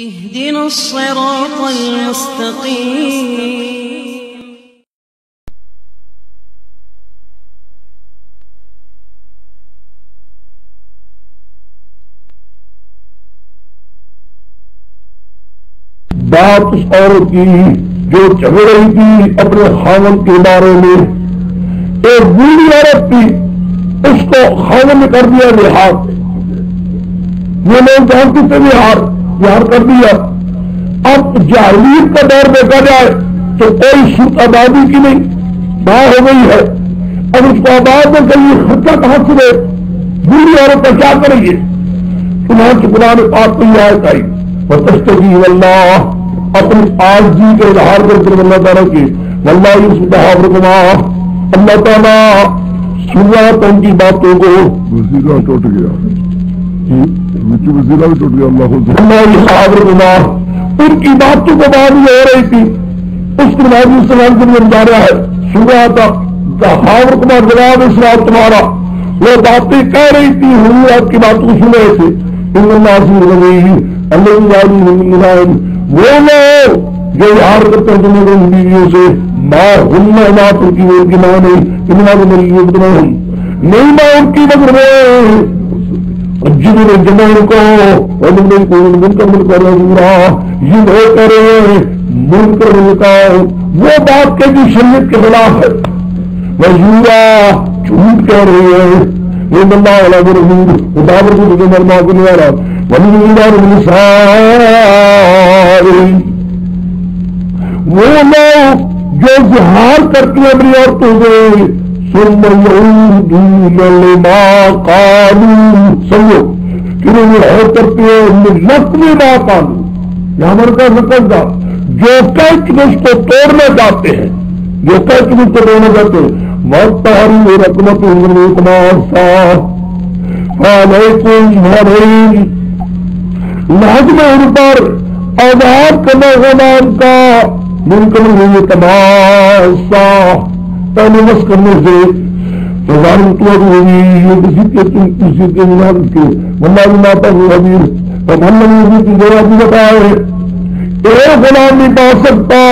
اهدنا الصراط المستقيم بات اس عورت کی جو جھگڑ رہی تھی اپنے خاوند کے بارے میں. ایک بوڑھی عورت تھی, اس کو خاوند نے کر دیا لحاظ. یہ لوگ جانتے تھے بہار کر دیا. اب جاہلیت کا دور دیکھا جائے تو کوئی سود آبادی کی نہیں, ماں ہو گئی ہے. اب اس کو آباد میں کہیں خرچہ کہاں سے دے؟ بوڑھی عورت کا کیا کریں گے؟ چنانچہ قرآن پاک میں یہ آیت آئی وَتَسْتَجِيبُ اللَّهُ, اپنی عاجزی کے اظہار کرتے ہیں اللہ تعالیٰ کی. واللہ یسمعکما, اللہ تعالیٰ سن رہا تھا ان کی باتوں کو. وزیرہ ٹوٹ گیا, وزیرہ بھی ٹوٹ گیا. اللہ یسمعکما, ان کی باتوں کو بات یہ ہو رہی تھی. اس کے بعد السلام کے لیے جا رہا ہے, سن رہا تھا حاورکما جناب اسلام تمہارا, وہ باتیں کہہ رہی تھی, حضور آپ کی باتوں کو سن رہے تھے. ان اللہ سے اللہ وہ لوگ جو یار کرتے ہیں تمہیں ان بیویوں سے ماں ہننا ماں ان کی ماں نہیں, انہوں نے میری نہیں ماں ان کی نظر میں جنہوں نے جمع کو من کر مل کر یہ وہ کرے من کر مل کا وہ بات کے جو شریعت کے خلاف ہے, وزورا جھوٹ کہہ رہے ہیں. یہ بندہ والا ضرور ادابر کو مرنا کو نہیں آ رہا. وہ لوگ جو اظہار کرتی ہیں اپنی عورتوں سے سمجھو کہ وہ ہے کرتے ہیں نقل ما قالو, یہاں پر کا نقل تھا جو کہہ کے اس کو توڑنا چاہتے ہیں, جو کہہ کے اس کو توڑنا چاہتے ہیں. مطہری رقمت لازم ان پر آزاد کرنا غلام کا ممکن ہوئی تماشا پہلے بس کرنے سے کسی کے ملازم کے واللہ ماتا حبیر محمد کی دورہ بھی بتائے ایک غلام نہیں پا سکتا.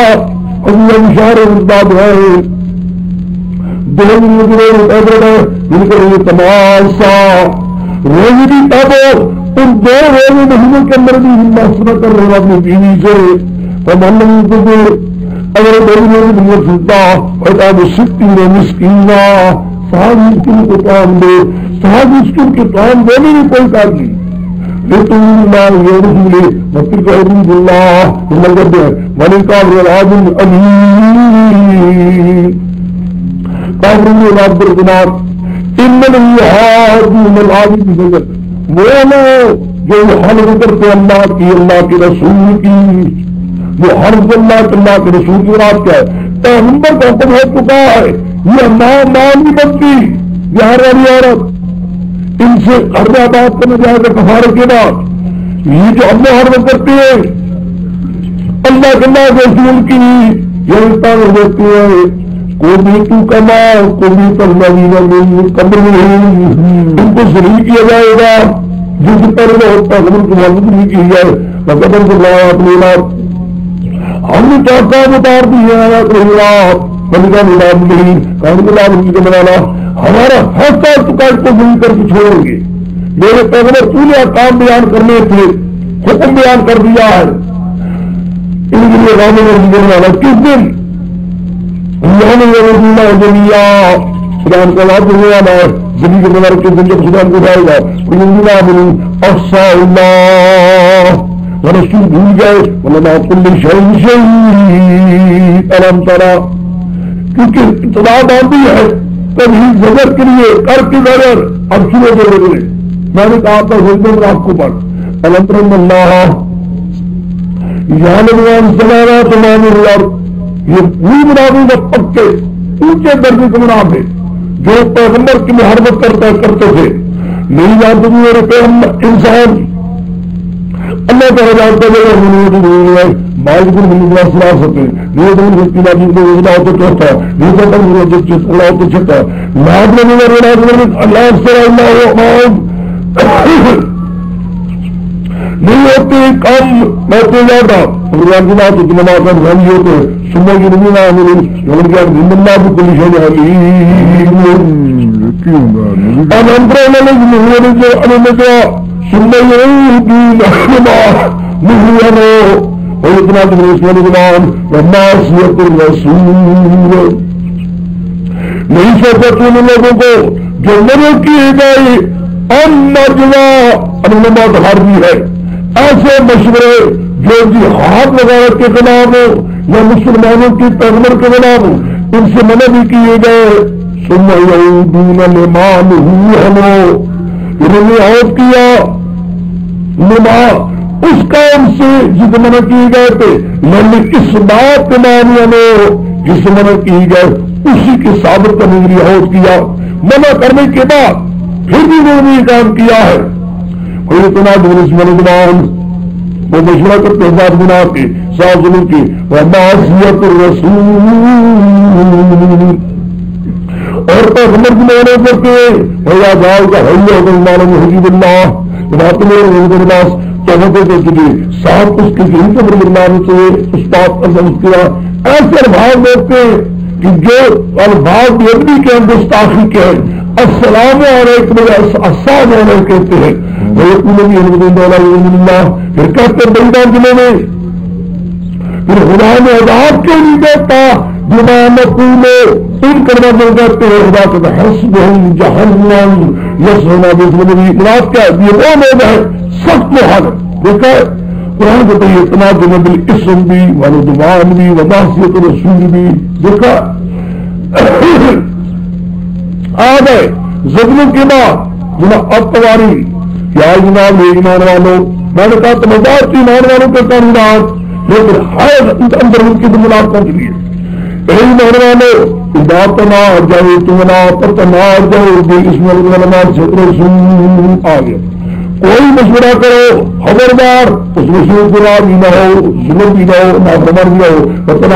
ابھی اشارے بات ہے تماشا روزی بھی تب ان دو روزے مہینوں کے اندر بھی محسوس کر رہے اپنی بیوی سے. اگر سنتا مسکینہ صاحب مسکین کو کام دے, صاحب مسکین کے کام دینے میں کوئی کام نہیں. لیکن وہ جو حرف کرتے اللہ کے رسول کی, وہ حرف اللہ کے رسول کی بات کیا ہے؟ پیغمبر کا حکم ہو چکا ہے, یہ ماں نہیں بنتی بہار والی عورت, ان سے قرضہ بات کرنا جائے گا کفارے کے بعد. یہ جو اللہ حرف کرتی ہے اللہ کے رسول کی یہ دیتی ہے کو بھی تو کما کو بھی قبر ان کو ذلیل کیا جائے گا جس پر وہ قبر کی مدد نہیں کی جائے. قبر کو اپنی بات ہم نے کیا کام اتار دیا بنانا ہمارا فیصلہ چکا کو مل کر کے چھوڑیں گے. میرے پیغمبر تو نے کام بیان کرنے تھے, حکم بیان کر دیا ہے ان کے لیے رام والا کس دن قرآن کا لاب دینے والا ہے زمین کے بغیر کے دن جب خدا کو جائے گا رسول بھول گئے کل شہید الم ترا, کیونکہ اطلاع باندھی ہے کبھی زبر کے لیے کر کے بغیر اب شروع کر رہے. میں نے کہا تھا حکم آپ کو پڑھ الم ترم اللہ یہاں سمانا تمام اللہ, یہ پوری منافع پکے اونچے درجے کے منافع جو پیغمبر کی محبت کرتے تھے. نہیں جانتے میرے پیغمبر انسان اللہ تعالیٰ جانتے مالک سکتے نہیں ہوتے کم میں تو جاتا بھگوان کی بات نماز نہیں ہوتے صبح کی نمینہ اللہ بھی کلی نہیں سوچا تم لوگوں کو جو مرے کیے گئے نماز ہار بھی ہے ایسے مشورے جو جہاد وغیرہ کے خلاف ہو یا مسلمانوں کی پیغمبر کے خلاف ہو ان سے منع بھی کیے گئے ثم یعودون لما نہوا عنہ انہوں نے عہد کیا لما اس کام سے جس منع کیے گئے تھے لیکن اس بات کے معنی میں جس منع کیے گئے اسی کی ثابت کرنے کے لیے عہد کیا منع کرنے کے بعد پھر بھی انہوں نے کام کیا ہے کوئی اتنا دوران وہ مشورہ کرتے ہیں بات گناہ کے ساتھ ظلم کی ومعصیت الرسول اور پیغمبر کی معنی کرتے ہیں ویا جاؤ کا حیہ مولانا حجیب اللہ بات میں نماز توبہ کے لیے صاحب اس کے ذہن سے بردارنے چاہیے اس بات کا سمجھ کیا ایسے الفاظ دیکھتے ہیں کہ جو الفاظ نبی کے گستاخی کے ہیں السلام علیکم السلام علیکم کہتے ہیں پھر کہتے ہیں بندان ضلع میں پھر خدا نے عذاب کے لیے دیتا بما نقول ان کرنا جو کہتے ہیں خدا کہتا حسبهم جہنم یصلونها بسم کیا یہ وہ لوگ ہے سخت محال دیکھا قرآن کہتا ہے اتنا جنب الاسم بھی والدوان بھی ومعصیت الرسول بھی دیکھا آ گئے ظلم کے بعد جناب اب تمہاری یا جناب یہ ایمان والوں میں نے کہا تم بات ایمان والوں کے قانونات لیکن ہر اندر ان کی ملاقاتوں کے لیے ایمان والوں بات نہ جائے تم نہ پتہ نہ جاؤ اس میں آ گیا کوئی مشورہ کرو خبردار اس مشورے کو بھی نہ ہو ظلم بھی نہ ہو نافرمان بھی نہ ہو پتہ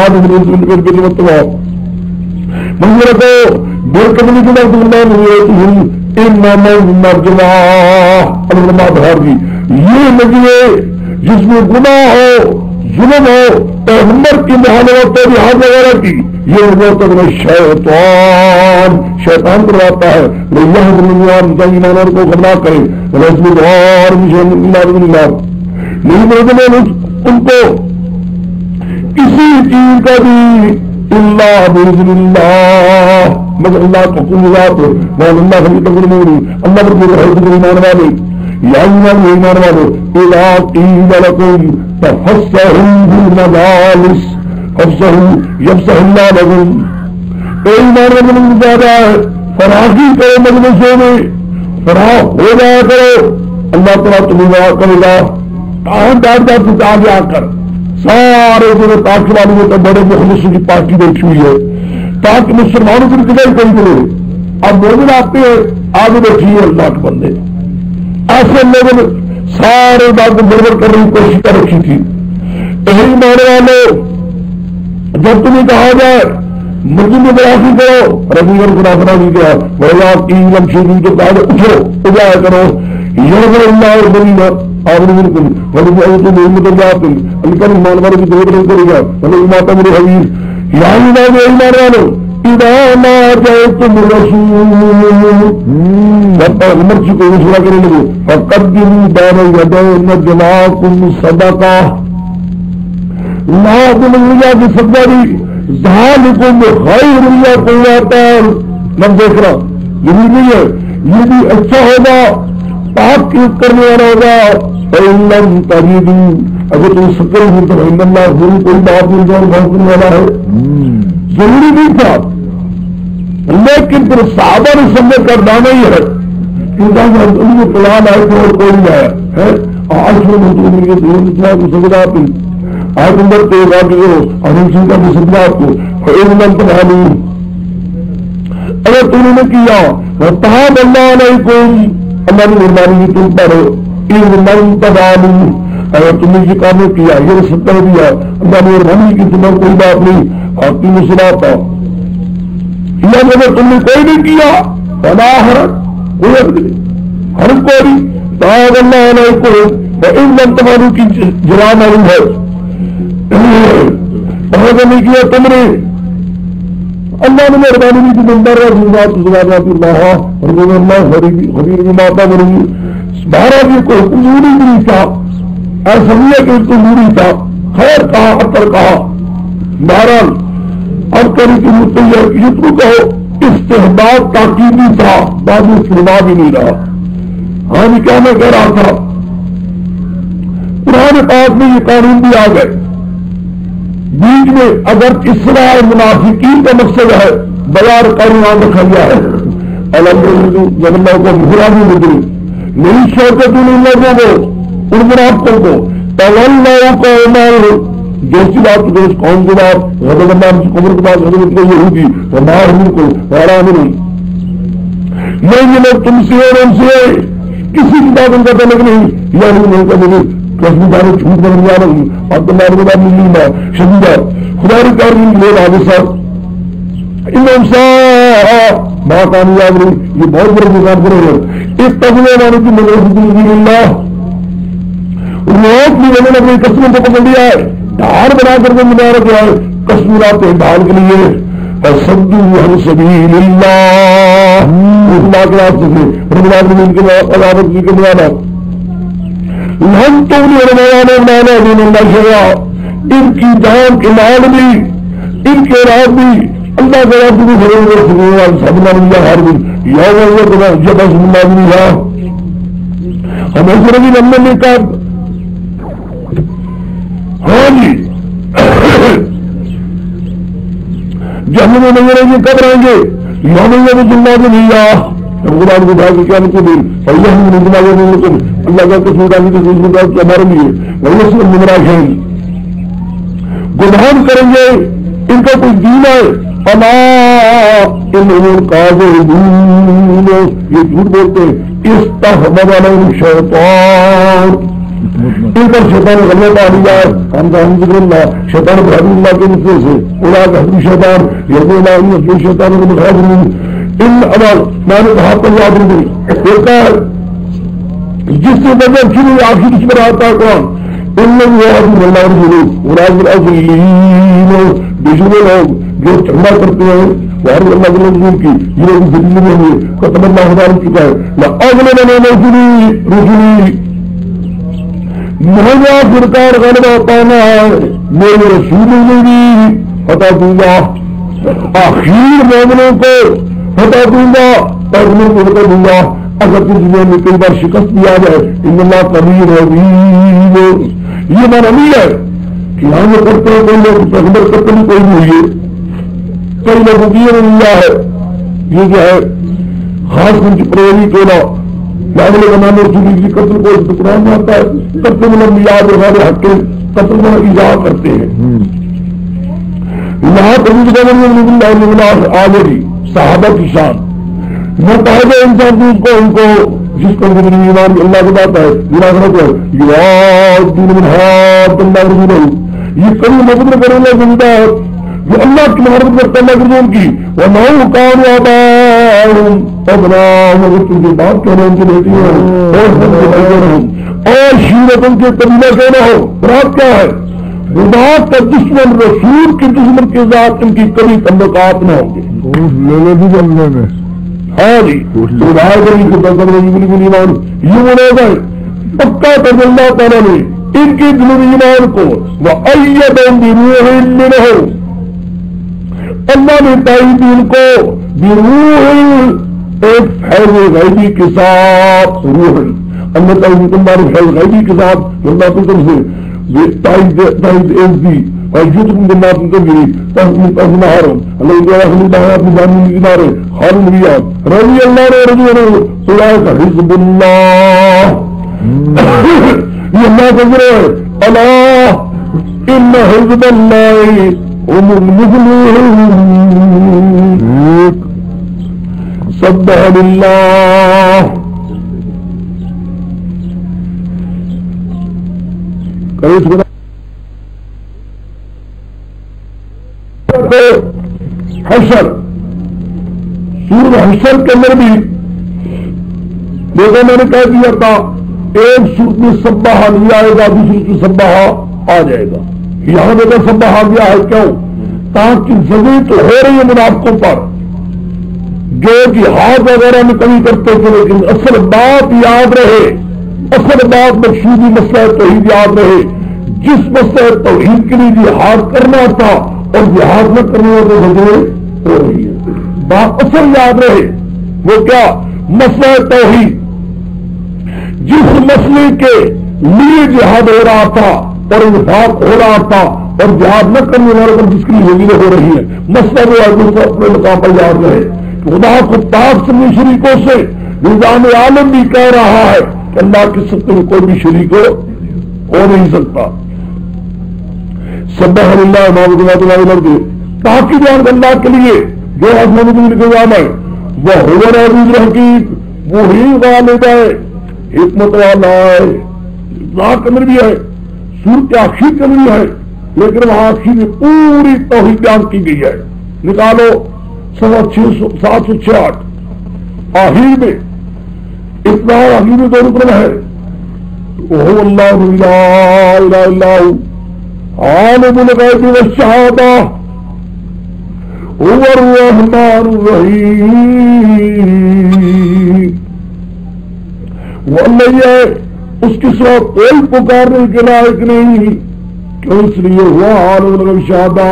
منظر کو دیر کرنے کی بات یہ مجھے جس میں گناہ ہو ظلم ہو پیغمبر کی محالت اور وغیرہ کی یہ شیطان کرواتا ہے ایمانوں کو گمراہ کرے نہیں ان کو کسی چیز کا بھی اللہ بإذن اللہ مگر اللہ کو کل ذات اللہ خلیق الموری اللہ پر حضرت ایمان والے یا ایمان والے اذا قیل لکم تفسحوا فی المجالس افسحوا یفسح اللہ لکم اے ایمان والے من زیادہ ہے فراغی کرو مجلسوں میں فراغ ہو جایا کرو اللہ تعالیٰ تمہیں کرے گا ڈانٹ سے آگے آ کر سارے جو تاکہ والوں میں تو بڑے مخلصوں کی پارٹی بیٹھی ہوئی ہے تاکہ مسلمانوں کی کدھر کوئی کرے اب مومن آتے ہیں آگے بیٹھی ہے اللہ کے بندے ایسے لوگوں نے سارے بات کو گڑبڑ کرنے کی کوشش کر رکھی تھی یہی ماننے والے جب تمہیں کہا جائے مرضی میں برافی کرو ربی اور خدا نہیں کیا بڑا کی لمشی تو کہا جائے اٹھو اجایا کرو یہ اللہ اور بنی اور بالکل بڑی محمد اللہ الکر ایمان والوں کی دور نہیں کرے گا بھلے ماتا میرے حبیب یا ایمان والوں اذا ما جاءتم الرسول جب پیغمبر کی کوئی مشورہ کرنے لگے فقدموا بین یدی نجواکم صدقہ لازم اللہ کی صدقہ دی ذالکم خیر لکم واتر من دیکھ رہا یہ بھی نہیں ہے یہ بھی اچھا ہوگا پاک کی کرنے والا ہوگا فَإِلَّمْ تَجِدُوا اگر تم سکر ہو تو رحم اللہ ضرور کوئی بات نہیں جو بات کرنے والا ہے ضروری نہیں تھا لیکن پھر صحابہ نے سمجھ کر دانا ہی ہے کیونکہ ان کو پلان آئے تو اور کوئی نہیں آیا ہے آج میں مطلب کے دین اتنا کو سمجھ آتی آج اندر تیز آتی ہو اور ان چیزوں کو سمجھ آپ کو فَإِلَّمْ تَجِدُوا اگر تم نے کیا وَتَابَ اللَّهُ عَلَيْكُمْ اللہ نے مہربانی کی تم پر اگر تم نے یہ کام کیا یہ ستر دیا اللہ نے مہربانی کی تمہیں کوئی بات نہیں آپ کی مسئلہ تھا اگر تم نے کوئی نہیں کیا فلا حرج کوئی حرج کوئی تاب اللہ علیکم وإن لم تفعلوا کی جرا معلوم ہے بہت نہیں کیا تم نے اللہ نے مہربانی کی بندر رسولات اللہ رضی اللہ خبیر بما تعملون بہرحال یہ کوئی حکم نہیں تھا ایسا نہیں ہے کہ اس کو نہیں تھا خیر کہا اکر کہا بہرحال اب کری کی متعلق یترو کہو استحباب تاکیدی تھا بعد میں استحباب ہی نہیں رہا. ہاں جی کیا میں کہہ رہا تھا قرآن پاک میں یہ قانون بھی آ گئے بیچ میں اگر اصلاح منافقین کا مقصد ہے بغیر قانون رکھا گیا ہے الحمدللہ جب اللہ کو برا بھی بدلے نہیں شوقت ان لوگوں کو ان منافقوں کو تولوا قوما دوستی بات دوست قوم کے بعد غضب اللہ قبر کے بعد غضب یہ ہوگی وما کو ولا نہیں یہ لوگ تم سے اور ان سے کسی کی بات ان کا تعلق نہیں یعنی نہیں کا مجھے قسم دارے جھوٹ بن جا رہی اب تو میرے بعد نہیں ہے شدیدہ خدا ری کار لوگ آگے صاحب امام صاحب بہت کامیاب رہی یہ بہت بڑے نظام کرے گا اس تقوی والے کی مدد اللہ لوگ بھی انہوں نے اپنی قسموں کو پکڑ لیا ہے دھار بنا کر کے مبارک ہے کشمیرات ڈھال کے لیے فصدوا عن سبیل اللہ اللہ کے راستے سے رمضان کے عذابت کی کے مولانا لن تغنی رمضان مولانا دین اللہ شیئا ان کی جان کے مال بھی ان کے رات بھی اللہ کے راستے میں خرید کر سکے سبنا اللہ ہر دن یوم جب اللہ دنیا ہمیں سے رضی اللہ نے کہا ہاں جی جہنم میں نہیں رہیں گے کب رہیں گے یوم جلنا بھی نہیں آ غلام کو کہا کہ کیا نہیں دل پہلے ہم نے دماغ میں اللہ کا کچھ ہوتا نہیں تو کہا کہ ہمارے لیے وہی سے گمراہ ہیں گمان کریں گے ان کا کوئی دین ہے اللہ انہوں قاذبون یہ جھوٹ بولتے ہیں استحوذ علیہم شیطان ان پر شیطان غلط آ لیا ہم ذکر اللہ شیطان بحب اللہ کے نسل سے اولا حضر شیطان یقین اللہ ان اصلی شیطان کو مخاظرین ان عمل میں نے کہا پر یاد رکھیں دیکھا جس سے بجر شروع آخر اس پر آتا ہے قرآن ان لوگ وہ حضر اللہ رسولو اولا حضر اصلین بجنے لوگ جو چندہ کرتے ہیں وہ حضر اللہ کے رسول کی یہ لوگ زندگی میں ہوئے قطب اللہ حضار چکا ہے لأغلن من رسولی مہنگا سرکار غلبہ پانا ہے میرے رسول نے فتح دوں گا آخر مومنوں کو فتح دوں گا اور انہیں کو فتح دوں گا اگر کسی میں کئی بار شکست بھی آ جائے ان اللہ قبیر عظیم یہ مانا نہیں ہے کہ ہم کرتے ہیں کوئی لوگ پیغمبر کرتے نہیں کوئی نہیں ہے کئی لوگوں کی یہ نہیں ہے یہ جو ہے خاص ان کی پروری کے نا لاغل زمان رسولی کی قتل کو قرآن میں آتا ہے قتل ملم یاد وغیر حق کے قتل میں ایجا کرتے ہیں یہاں قبول اللہ آگے بھی صحابہ کی شان متحدہ انسان دوس کو ان کو جس کو ایمان اللہ کے بات ہے مناظرت ہے یوادون من حاد اللہ رسولہ یہ کبھی مطلب کر اللہ زندہ ہے جو اللہ کی محرمت کرتا اللہ کے رسول کی وَنَوْ قَانُوا عَبَاهُمْ ابناہم اگر تم کے بات کہنا ان کی بیٹی ہو اور شیرت ان کے قبیلہ کہنا ہو رات کیا ہے خدا کا دشمن رسول کے دشمن کے ذات ان کی کبھی تعلقات نہ ہوں گے لے بھی جلنے میں ہاں جی خدا کری کو تصور ایمان یہ بولے گئے پکا کر اللہ تعالیٰ نے ان کی دل ایمان کو وَأَيَّدًا بِرُوحٍ مِّنْهُ اللہ نے تائید ان کو بروح ایک فیض غیبی کے ساتھ روح اللہ تعالیٰ تمہارے فیض غیبی کے ساتھ اللہ کی طرف سے تائید ایک دی اور یترم اللہ کی طرف سے تحسن تحسن حرم اللہ کی رحمہ اللہ اپنی جانب کی کنارے خارم ریاض رضی اللہ نے رضی اللہ صلاح کا حزب اللہ یہ اللہ کا ذرہ ہے اللہ ان حزب اللہ سبح للہ حشر سورۃ حشر کے اندر بھی دیکھو میں نے کہہ دیا تھا ایک صورت میں سبحہ نہیں آئے گا، دوسری میں سبحہ آ جائے گا. یہاں دیکھا سبحہ آ گیا ہے، کیوں؟ تاکہ زمین تو ہو رہی ہے منافقوں پر جو جہاد وغیرہ میں کمی کرتے تھے، لیکن اصل بات یاد رہے، اصل بات مقصودی مسئلہ توحید یاد رہے. جس مسئلہ توحید کے لیے جہاد کرنا تھا اور جہاد نہ کرنے والے زمین ہو رہی ہے. بات اصل یاد رہے، وہ کیا؟ مسئلہ توحید. جس مسئلے کے لیے جہاد ہو رہا تھا اور انفاق ہو رہا تھا اور جہاد نہ کرنے والے پر جس کی زمینیں ہو رہی ہیں، مسئلہ وہ ہے جو اپنے مقام پر یاد رہے. خدا کو پاک سے شریکوں سے نظام عالم بھی کہہ رہا ہے کہ اللہ کے سطح میں کوئی بھی شریک ہو نہیں سکتا. سبح اللہ محمد باقی جان اللہ کے لیے جو حضرت نظام ہے وہ حضر عزیز الحکیم، وہی غالب ہے، حکمت والا ہے. ذات اندر بھی ہے، سورت کے آخر کے اندر بھی ہے، لیکن وہاں آخر میں پوری توحید بیان کی گئی ہے. نکالو 768 آخر میں اتنا آخر میں دو رکن ہے. وہ اللہ لا الہ الا هو عالم الغیب والشہادہ هو الرحمن الرحیم. وہ اللہ ہے، اس کے سوا کوئی پکارنے کے لائق نہیں، کیوں؟ اس لیے ہوا عالم الغیب والشہادہ،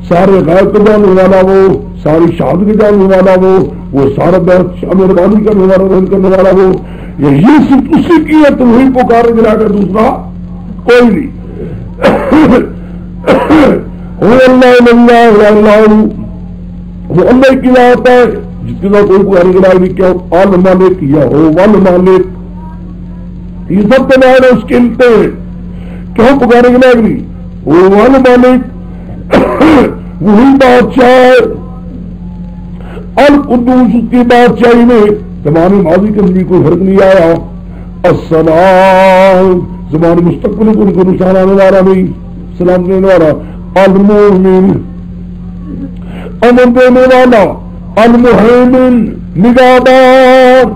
سارے غیب کو جاننے والا وہ، ساری شہادت کو جاننے والا وہ سارا مہربانی کرنے والا، رحم کرنے والا وہ. یہ صرف اسی کی ہے، تو وہی پکارنے کے لائق، دوسرا کوئی نہیں. وہ اللہ وہ اللہ کی ذات ہے جس کے بعد کوئی پکارنے کے لائق نہیں. کیا المالک یا ہو والمالک، یہ سب کے لائق اس کے علتے ہیں، کیوں پکارنے کے لائق نہیں؟ وہ والمالک وہی بادشاہ ہے. القدوس کی بادشاہی میں زمان ماضی کے اندر کوئی فرق نہیں آیا. السلام زمان مستقبل کو ان کو نشان آنے والا نہیں، سلام دینے والا. المؤمن امن دینے والا. المہیمن نگہبان.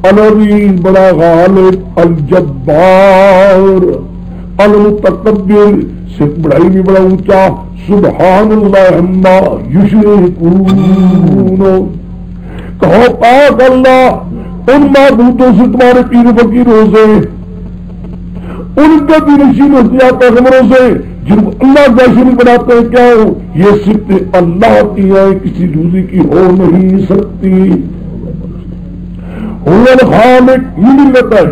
العزیز بڑا غالب. الجبار. المتکبر صرف بڑائی بھی بڑا اونچا. سبحان اللہ عما یشرکون. کہو پاک اللہ ان معبودوں سے، تمہارے پیر فقیروں سے، ان کے بھی نشین پیغمبروں سے جن کو اللہ کا شریک بناتے ہیں. کیا ہو؟ یہ صرف اللہ کی ہے، کسی دوسری کی ہو نہیں سکتی. هو الخالق، یہ ملت ہے،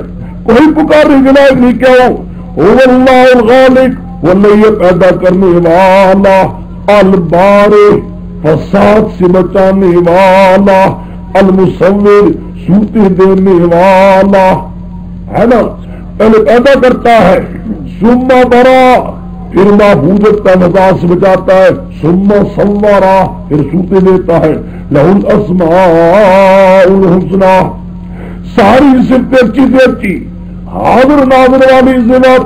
کوئی پکارنے کے لائق نہیں. کیا ہو؟ هو اللہ الخالق، واللہ یہ پیدا کرنے والا. البارئ، فساد سے بچانے والا. المصور، صورتیں دینے والا ہے نا. پہلے پیدا کرتا ہے، ثم برا، پھر معبودت کا مزاج سے بچاتا ہے. ثم صورا، پھر صورتیں دیتا ہے. لہ الاسماء الحسنی، ساری صفتیں اچھی سے اچھی. حاضر ناظر والی صفت،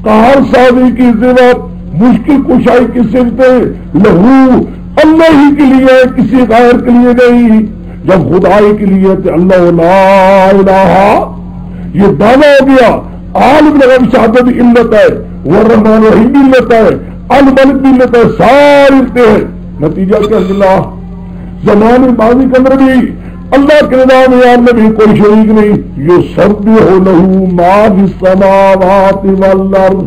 قہر سازی کی صفت، مشکل کشائی کی صفتیں لہو اللہ ہی کے لیے، کسی غیر کے لیے نہیں. جب خدائی کے لیے تو اللہ لا الہ، یہ دعویٰ ہو گیا. عالم الغیب شہادت بھی علت ہے، والرحمن الرحیم بھی علت ہے، الملک بھی علت ہے، ساری علتیں ہیں. نتیجہ کیا اللہ زمان ماضی کے اندر بھی اللہ کے نظام میں بھی کوئی شریک نہیں. یہ سب بھی ہو لہو ما فی السماوات والارض.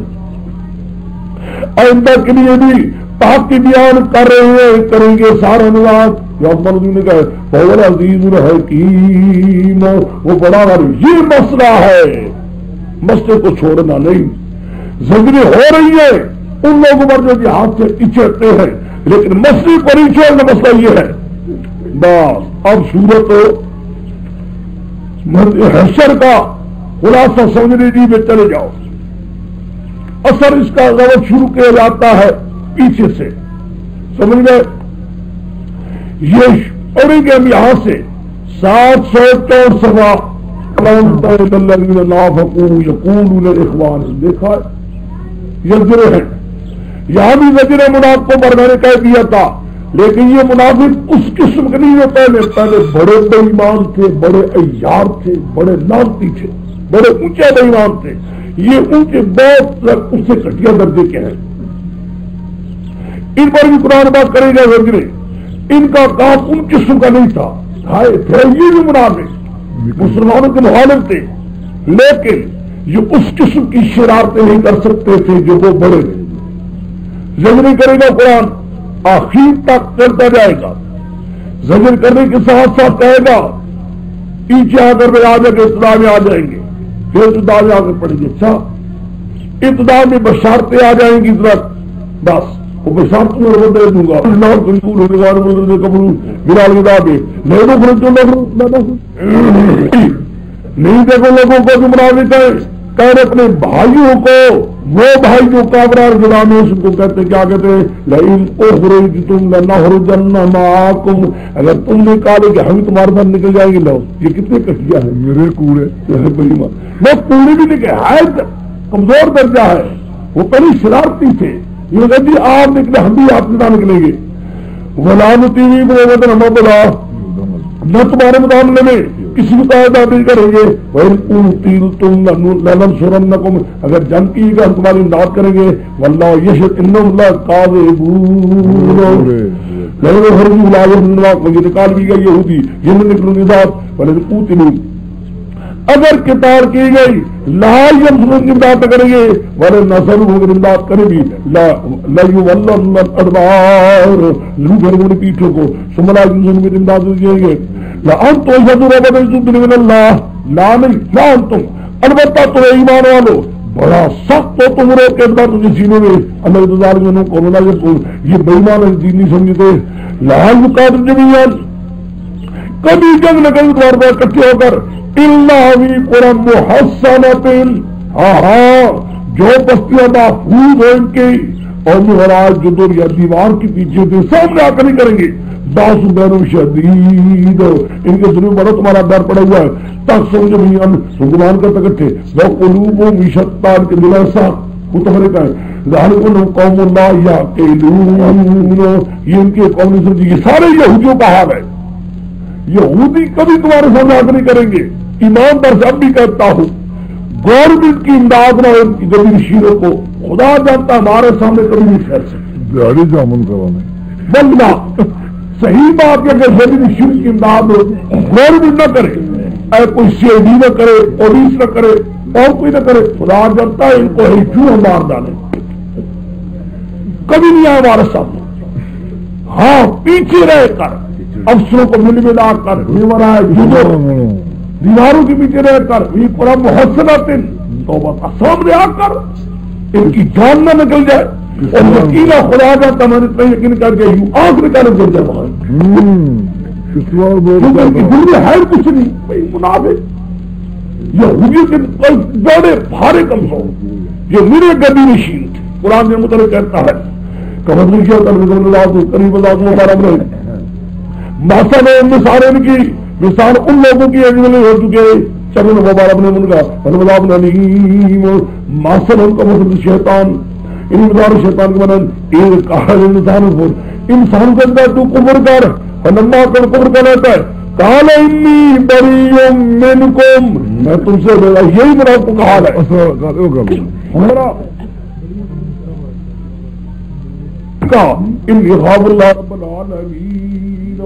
آئندہ کے لیے بھی پاک کی بیان کر رہے ہیں، کریں گے سارا نظام. نے کہا بہت عزیز الحکیم، وہ بڑا غالب. یہ مسئلہ ہے، مسئلے کو چھوڑنا نہیں. زندگی ہو رہی ہے ان لوگوں پر جو جہاد سے اچھتے ہیں، لیکن مسئلے کو نہیں چھوڑنا. مسئلہ یہ ہے بس. اب سورت الحشر کا خلاصہ سمجھنے جی میں چلے جاؤ. اثر اس کا غلط شروع کیا جاتا ہے پیچھے سے، سمجھ گئے؟ یہ پڑھیں گے ہم یہاں سے 764 صفحہ. دیکھا یزر ہے، یہاں بھی زجر منافقوں پر میں نے کہہ دیا تھا، لیکن یہ منافق اس قسم کے نہیں ہوتا ہے. پہلے بڑے بے ایمان تھے، بڑے عیار تھے، بڑے لعنتی تھے. بڑے اونچے بے ایمان تھے، یہ اونچے بہت اس سے گھٹیا درجے کے ہیں، ان پر بھی قرآن بات کرے گا وغیرہ، ان کا کام ان قسم کا نہیں تھا، تھے یہ بھی منافق مسلمانوں کے مخالف تھے، لیکن یہ اس قسم کی شرارتیں نہیں کر سکتے تھے جو وہ بڑے تھے۔ زجر کرے گا قرآن، آخر تک کرتا جائے گا، زجر کرنے کے ساتھ ساتھ کہے گا پیچھے آ کر آ جا کے ابتدا میں آ جائیں گے، پھر ابتدا میں آ کر پڑھیں گے، اچھا ابتدا میں بشارتیں آ جائیں گی، بس وہ بشارتوں میں دے دوں گا، نہیں دیکھو لوگوں کو منافق ہے، کہہ اپنے بھائیوں کو، وہ بھائی جو کافر غلام ہے، اس کو کہتے کیا کہتے ہیں، لئن اخرجتم لنخرجن معکم، اگر تم نے کہا کہ ہم تمہارے ساتھ نکل جائیں گے، لو یہ کتنے کٹیا ہے میرے کوڑے، وہ کوڑے بھی نکلے ہے، کمزور درجہ ہے، وہ پہلے شرارتی تھے، یہ کہتے جی آپ نکلے ہم بھی آپ کے ساتھ نکلیں گے، غلام ٹی وی کو ہم بلا نہ تمہارے مقابلے میں کسی کو قاعدہ نہیں کریں گے، لننصرنکم، اگر جنگ کی گا ہم تمہاری امداد کریں گے، واللہ یشہد انہم لکاذبون، یہ نکال کی گئی یہودی جن میں نکلوں گی ذات، قوتلوا، اگر کتاب کی گئی لا ینصرون کی امداد کریں گے، ولن نصروا اگر امداد کریں گی لیولن الادبار، لو گھر پیٹھوں کو، ثم لا ینصرون کی امداد دیں گے، لأنتم اشد ربطا من اللہ، لا نہیں لا انتم، البتہ تم ایمان والو بڑا سخت ہو تم رو کے اندر تجھے سینے میں، اللہ انتظار میں قومنا یہ بے ایمان دین نہیں سمجھتے، لا یقاتل جميعا، کبھی جنگ نہ کریں تمہارے پاس اکٹھے ہو کر، اللہ بھی قرآن محسنۃ، جو بستیاں محفوظ ہیں ان کی، اور مہراج جو دور یا دیوار کے پیچھے تھے سامنے آ کر نہیں کریں گے، باس بینم شدید، ان کے ضرور بڑا تمہارا ڈر پڑا ہوا ہے، تک سمجھ نہیں سنگمان کا تکٹھے، وہ قلوبهم شتى، کے دل ایسا متفرق ہے، ذالکم قوم لا یعقلون، یہ ان کے قوم نہیں سمجھی، یہ سارے یہودیوں کا حال ہے، یہودی کبھی تمہارے سامنے آ نہیں کریں گے، ایمان پر اب بھی کہتا ہوں، گورنمنٹ کی امداد نہ ان کی زمین شیروں کو، خدا جانتا ہمارے سامنے کبھی نہیں ٹھہر سکتے، گاڑی جامن کرانے بلنا صحیح بات ہے کہ زمین شیر کی امداد گورنمنٹ نہ کرے، اے کوئی سی آئی ڈی نہ کرے، پولیس نہ کرے، اور کوئی نہ کرے، خدا جانتا ہے ان کو کیوں مار ڈالے، کبھی نہیں آئے ہمارے سامنے، ہاں پیچھے رہ کر افسروں کو مل ملا کر، دیواروں کے پیچھے رہ کر، یہ قرآن محسنۃ، توبہ کا سامنے آ کر ان کی جان نہ نکل جائے، اور یقینا خدا جانتا میں نے اتنا یقین کر کے یوں آنکھ نکالے گر جائے وہاں، کیونکہ ان کی دل میں ہے کچھ نہیں، بھائی منافق یہودیوں کے بڑے بھارے کمزور، یہ میرے گدی نشین تھے، قرآن کے متعلق کہتا ہے کمزور کیا قریب مثال مثال ان کی مثال ان لوگوں کی اجمل ہو چکے چلو مبارک اپنے من کا مثل ان کا مثل شیطان، ان مثال شیطان کے مانند ایک کہا انسان کے اندر تو کفر کر فلما کر کفر کر لیتا ہے، قال انی بری منکم، میں تم سے یہی میرا کو کہا ہے ہمارا ان غاب اللہ رب العالمین،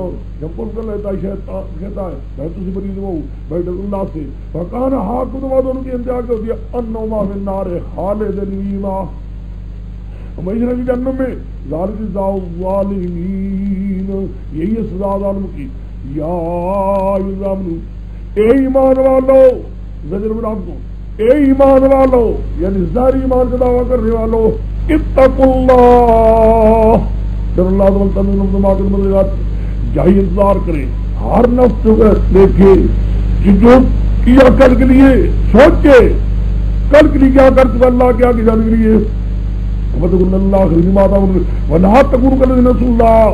جب کل کر لیتا ہے شیطان کہتا ہے میں تجھے بری دوں بھائی اللہ سے، فکان حاکم دعا دونوں کی انتہا کر دیا انہما فی النار خالدین، ہمیشہ کی جہنم میں، ذالک جزاء الظالمین، یہی ہے سزا ظالم کی، یا ایمان، اے ایمان والو، زجر منافقوں، اے ایمان والو یعنی ظاہری ایمان کا دعویٰ کرنے والو، اتقوا اللہ، در اللہ تعالیٰ جاہی انتظار کریں، ہر نفس کو دیکھے کہ جو کیا کل کے لیے سوچے، کل کے لیے کیا کر چکا اللہ کیا کی جانے کے لیے، اللہ ولا تکونوا کالذین نسوا اللہ،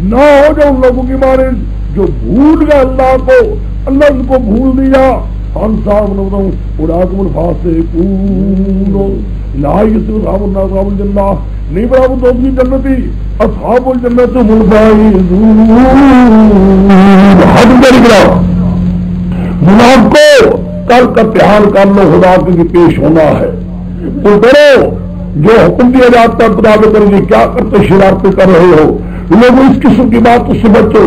نہ ہو جاؤ ان لوگوں کی مانے جو بھول گئے اللہ کو، اللہ ان کو بھول دیا، اولئک الفاسقون، لا یستوی اصحاب النار اصحاب الجنہ، نہیں برابر دوست کی جنتی، اصحاب الجنت هم الفائزون، منافقوں کل کا امتحان کر لو، خدا کے پیش ہونا ہے. تو ڈرو، جو حکم دیا جاتا ہے خدا کریں کیا کرتے شرارتیں کر رہے ہو. لوگوں اس قسم کی بات اس سے بچو،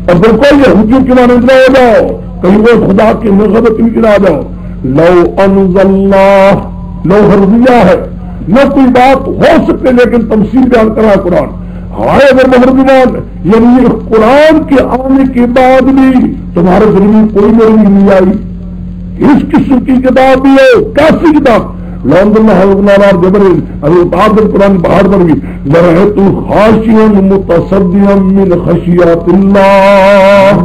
اور بالکل یہودیوں کی مانند نہ ہو جاؤ، کہیں وہ خدا کی مغفرت کی نہ آ جاؤ. لو انزلنا، لو حرفیہ ہے، نہ کوئی بات ہو سکتے لیکن تفسیر بیان کرا قرآن. ہائے اگر مہربان، یعنی قرآن کے آنے کے بعد بھی تمہارے ذریعے کوئی نرمی نہیں آئی. اس قسم کی کتاب بھی ہے، کیسی کتاب؟ لوند اللہ جبریل اتار دل قرآن باہر بن گئی. لرأیت خاشعا متصدعا من خشیۃ اللہ،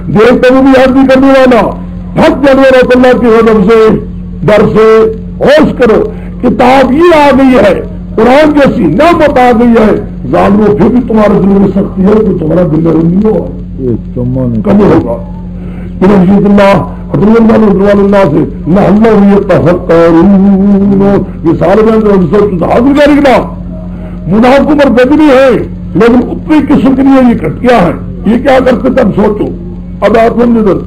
دیکھتے ہوئے عرضی کرنے والا بھگ جانے والا اللہ کے غضب سے، ڈر سے. ہوش کرو، کتاب یہ آ گئی ہے، قرآن جیسی نعمت آ گئی ہے. ظالموں پھر بھی تمہارے دل میں سختی ہے کہ تمہارا دل نہیں ہوگا، کم ہوگا. اللہ اللہ سے نہ اللہ یہ سارے حاضر کر نکلا. منافقوں پر بدنی ہے لیکن اتنی قسم کی نہیں ہے. یہ کٹیا ہے، یہ کیا کرتے تب سوچو. اب آپ ادھر